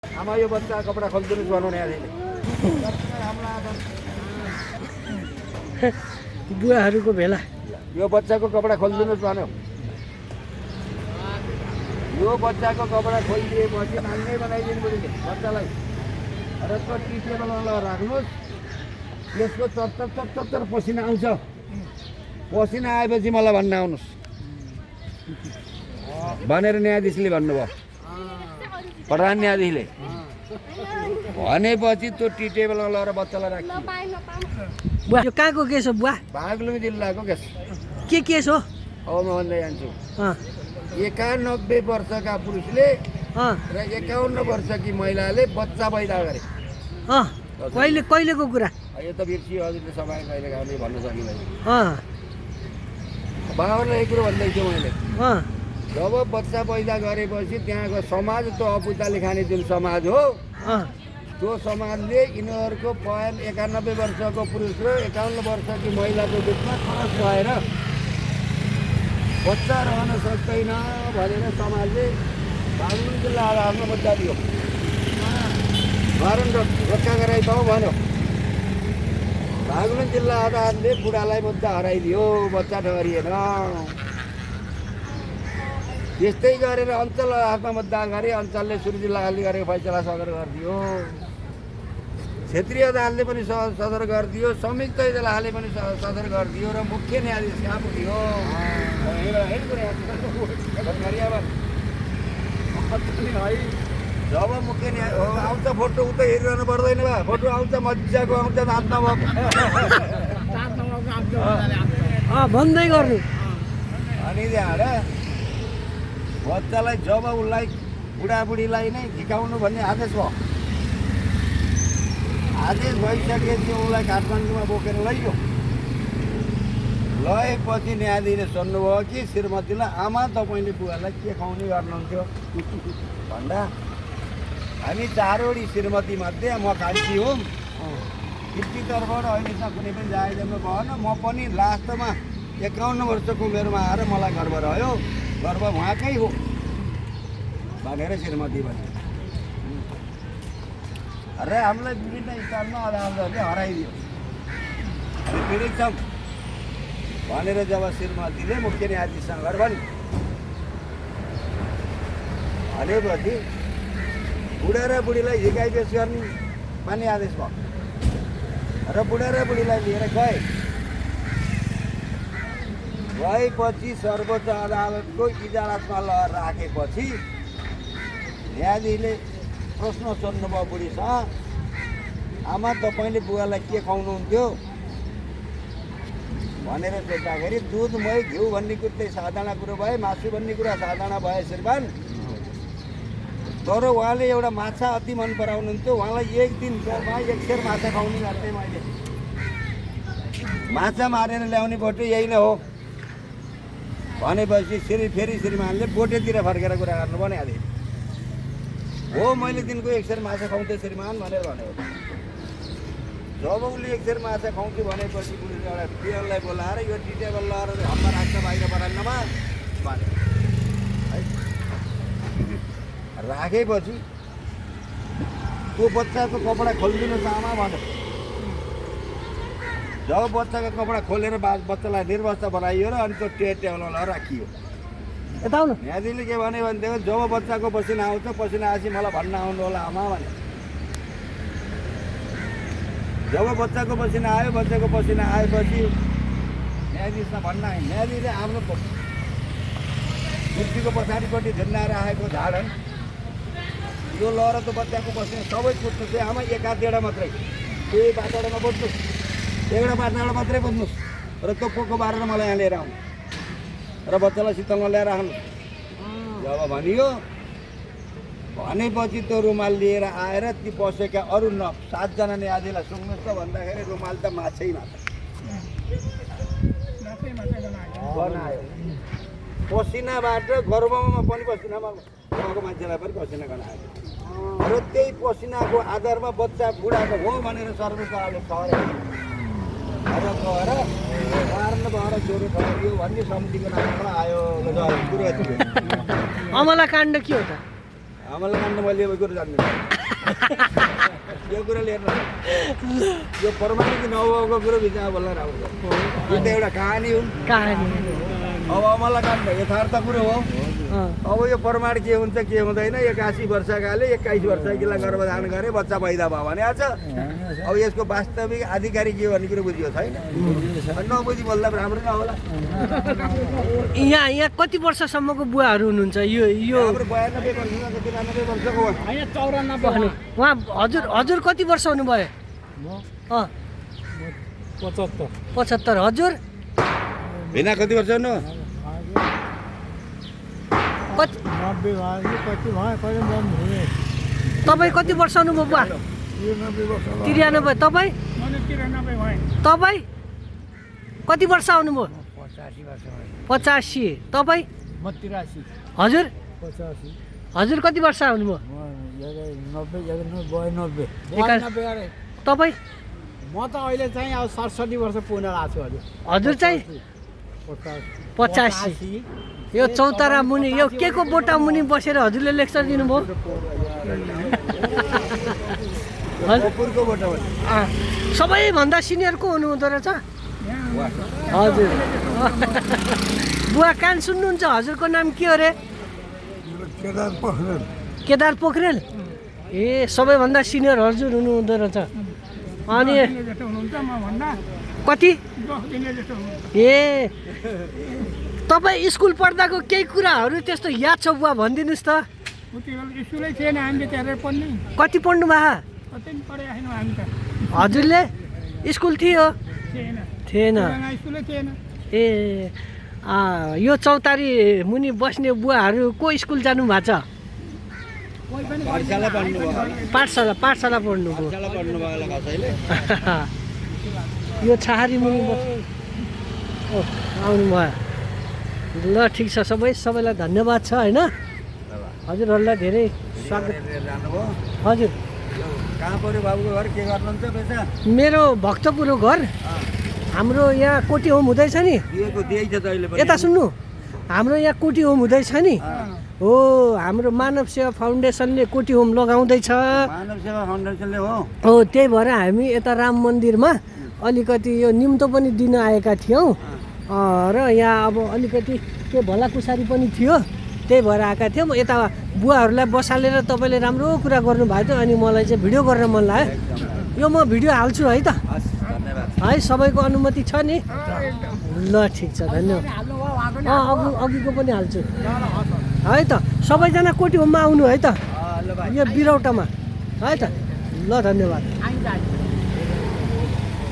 आमा यो बच्चा कपडा खोलिदिनुहोस् भन्नु न्यायाधीशले। बुवाहरूको भेला। यो बच्चाको कपडा खोलिदिनुहोस् भन्यो। यो बच्चाको कपडा खोलिदिएपछि नाङ्गै बनाइदिनु पऱ्यो बच्चालाई। र त्यो टी टेबलमा राख्नुहोस्। यसको चत्तर चत्तर पसिना आउँछ। पसिना आएपछि मलाई भन्न आउनुहोस् भनेर न्यायाधीशले भन्नुभयो। प्रधान न्यायाधीशले भनेपछि त्यो टी टेबलमा लगेर बच्चालाई राखियो। बुवा यो कहाँको केस हो बुवा? बागलुङ जिल्लाको केस। के केस हो? अब म भन्दै जान्छु। अँ 91 वर्षका पुरुषले अँ र 51 वर्षकी महिलाले बच्चा पैदा गरे। अँ कहिलेको कुरा? यो त बिर्सियो हजुरले सबै कहिले गाउँदै भन्न सकिँदैन। अँ बाबालाई एक कुरो भन्दै थिएँ मैले। अँ जब बच्चा पैदा गरेपछि त्यहाँको समाज त्यो अपुताले खाने जुन समाज हो अँ त्यो समाजले यिनीहरूको 91 वर्षको पुरुष र 51 वर्षकी महिलाको बिचमा खरच भएर बच्चा रहन सक्दैन भनेर समाजले बागलुङ जिल्ला अदालतमा मुद्दा दियो। कारण रक्षा गराइ पाऊ भन्यो। बागलुङ जिल्ला अदालतले बुढालाई मुद्दा हराइदियो। बच्चा ठहरिएन। त्यस्तै गरेर अञ्चल अदालतमा मुद्दा गरे। अञ्चलले सुरु जिल्ला अदालतले गरेको फैसला सदर गरिदियो। क्षेत्रीय अदालतले पनि सदर गरिदियो। संयुक्त अदालतले पनि सदर गरिदियो र मुख्य न्यायाधीश कहाँ पुग्यो? जब मुख्य न्याय आउँछ फोटो उता हेरिरहनु पर्दैन बा। फोटो आउँछ मजाको आउँछ दाँत नभएको। भन्दै गर्नु। अनि त्यहाँबाट बच्चालाई जब उसलाई बुढाबुढीलाई नै झिकाउनु भन्ने आदेश भयो। आदेश भइसकेपछि उसलाई काठमाडौँमा बोकेर लैयो। लगेपछि न्यायाधीशले सोध्नुभयो कि श्रीमतीलाई आमा तपाईँले बुवालाई के खुवाउने गर्नुहुन्थ्यो भन्दा हामी चारवटी श्रीमतीमध्ये म कान्छी हुँ। पितृतर्फबाट अहिलेसम्म कुनै पनि जायज जन्म भएन। म पनि लास्टमा 51 वर्षको उमेरमा आएर मलाई गर्व रह्यो। गर्व उहाँकै हो भनेर श्रीमती भने र हामीलाई विभिन्न स्थानमा अदालतहरूले हराइदियो। हामी पीडित छौँ भनेर जब श्रीमतीले मुख्य न्यायाधीशसँग भनेपछि बुढा र बुढीलाई झिकाइ पेस गर्ने मान्ने आदेश भयो र बुढा र बुढीलाई लिएर गएपछि सर्वोच्च अदालतको इजलासमा राखेपछि न्यायाधीशले प्रश्न सोध्नुभयो बुढीसँग, आमा तपाईँले बुवालाई के खुवाउनुहुन्थ्यो भनेर सोद्धाखेरि दुध मही घिउ भन्ने कुरो चाहिँ साधारण कुरो भए, मासु भन्ने कुरा साधारण भए श्रीमान। तर उहाँले एउटा माछा अति मन पराउनुहुन्थ्यो। उहाँलाई एक दिनमा 1 सेर माछा खुवाउने गर्थेँ मैले। माछा मारेर ल्याउने बोटो यही नै हो भनेपछि फेरि श्रीमानले बोटेतिर फर्केर कुरा गर्नुभयो नि। हो मैले दिनको 1 सेर माछा खुवाउँथेँ श्रीमान भनेर भन्यो। जब उसले 1 सेर माछा खुवाउँथ्यो भनेपछि उसले एउटा पियरलाई बोलाएर यो टी टेबल लगाएर हम्मा राख्छ बाहिर बरान्डामा भन्यो है। राखेपछि त्यो बच्चाको कपडा खोलिदिनुहोस् आमा भन्यो। जब बच्चाको कपडा खोलेर बच्चालाई निर्वस्त्र बनाइयो र अनि त्यो टेबलमा राखियो। यता आउनु। न्यायाधीशले के भन्यो भनेदेखि जब बच्चाको पसिना आउँछ पसिना आएपछि मलाई भन्न आउनु होला आमा भने। जब बच्चाको पसिना आयो, बच्चाको पसिना आएपछि न्यायाधीशमा भन्न आयो। न्यायाधीशले हाम्रो कुर्सीको पछाडिपट्टि झुन्डाएर आएको झाडन यो लहर त बच्चाको पसिना सबै कुद्नु चाहिँ आमा एक हात डेढा मात्रै त्यही बाटोमा बस्नुहोस्, एउटा बाटोबाट मात्रै बस्नुहोस् र त्यो पोको बारेर मलाई यहाँ लिएर आउनु र बच्चालाई शीतलमा ल्याएर राख्नु जब भनियो भनेपछि त्यो रुमाल लिएर आएर ती बसेका अरू 7 जना न्यायाधीशलाई सुन्नुहोस् त भन्दाखेरि रुमाल त माछै बनायो। पसिनाबाट गर्भमा पनि पसिनामा उहाँको मान्छेलाई पनि पसिना गनायो र त्यही पसिनाको आधारमा बच्चा बुढाको हो भनेर सर्वोच्च अदालतले गएर कारण भएर ज्वरो ठहरियो भन्ने समितिको नाममा आयो। अमला काण्ड के हो त? आमालाई काट्न मैले यो कुरो जान्दिनँ यो कुरा लिएर यो प्रमाणित नभएको कुरो बिचमा बोल्न राम्रो यो त एउटा कहानी हो कहानी अब अमललाई काट्नु यथार्थ कुरो हो अब यो प्रमाण के हुन्छ के हुँदैन 81 वर्षकाले 21 वर्षकीलाई गर्भधारण गरे बच्चा पैदा भयो भने आज अब यसको वास्तविक आधिकारिक के भन्ने कुरो बुझियो छैन नबुझी बोल्दा राम्रो नहोला यहाँ कति वर्षसम्मको बुवाहरू हुनुहुन्छ यो हाम्रो 92 वर्षको 93 वर्षको हो होइन 94 उहाँ हजुर कति वर्ष हुनुभयो अँ 75 हजुर भिना कति वर्ष हुनु कति 90 भयो कति भयो कहिले मन हुने तपाईँ कति वर्ष हुनुभयो बुवा 93 तपाईँ मैले 93 भएँ तपाईँ कति वर्ष आउनुभयो 85 वर्ष 85 तपाईँ म 83 हजुर 85 हजुर कति वर्ष आउनुभयो म 90 तपाईँ म त अहिले चाहिँ अब 67 वर्ष पुग्न लाग्छु हजुर हजुर चाहिँ 85 यो चौतारा मुनि यो के को बोटा मुनि बसेर हजुरले लेक्चर दिनुभयो कपुरको बोटो सबैभन्दा सिनियर को हुनुहुँदो रहेछ हजुर बुवा कान सुन्नुहुन्छ हजुरको नाम के हो रे केदार पोखरेल ए सबैभन्दा सिनियर हजुर हुनुहुँदो रहेछ अनि कति ए तपाईँ स्कुल पढ्दाको केही कुराहरू त्यस्तो याद छ बुवा भनिदिनुहोस् त स्कुलै थिएन हामीले त्यहाँ पढ्ने कति पढ्नु भयो कतै पढेको छैनौँ हामी त हजुरले स्कुल थियो थिएन स्कुलै थिएन ए यो चौतारी मुनि बस्ने बुवाहरू को स्कुल जानु भएको छ पाठशाला पढ्नु भयो पाठशाला पढ्नुभयो पाठशाला पढ्नु भयो होला कसैले यो छहारी मुनि आउनुभयो ल ठिक छ सबैलाई धन्यवाद छ होइन हजुरहरूलाई धेरै स्वागत जानुभयो हजुर कहाँ पऱ्यो बाबुको घर के गर्नुहुन्छ पैसा मेरो भक्तपुर हो घर हाम्रो यहाँ कोटी होम हुँदैछ नि दिएको दिएछ त अहिले पनि यता सुन्नु हाम्रो यहाँ कोटी होम हुँदैछ नि हो हाम्रो मानव सेवा फाउन्डेसनले कोटी होम लगाउँदैछ मानव सेवा फाउन्डेसनले हो त्यही भएर हामी यता राम मन्दिरमा अलिकति यो निम्तो पनि दिन आएका थियौँ र यहाँ अब अलिकति के भलाकुसारी पनि थियो त्यही भएर आएका थियौँ यता बुवाहरूलाई बसालेर तपाईँले राम्रो कुरा गर्नुभएको थियो अनि मलाई चाहिँ भिडियो गर्न मन लाग्यो यो म भिडियो हाल्छु है त धन्यवाद है सबैको अनुमति छ नि ल ठिक छ धन्यवाद अघिको पनि हाल्छु है त सबैजना कोटी होममा आउनु है त यो बिरौटामा है त ल धन्यवाद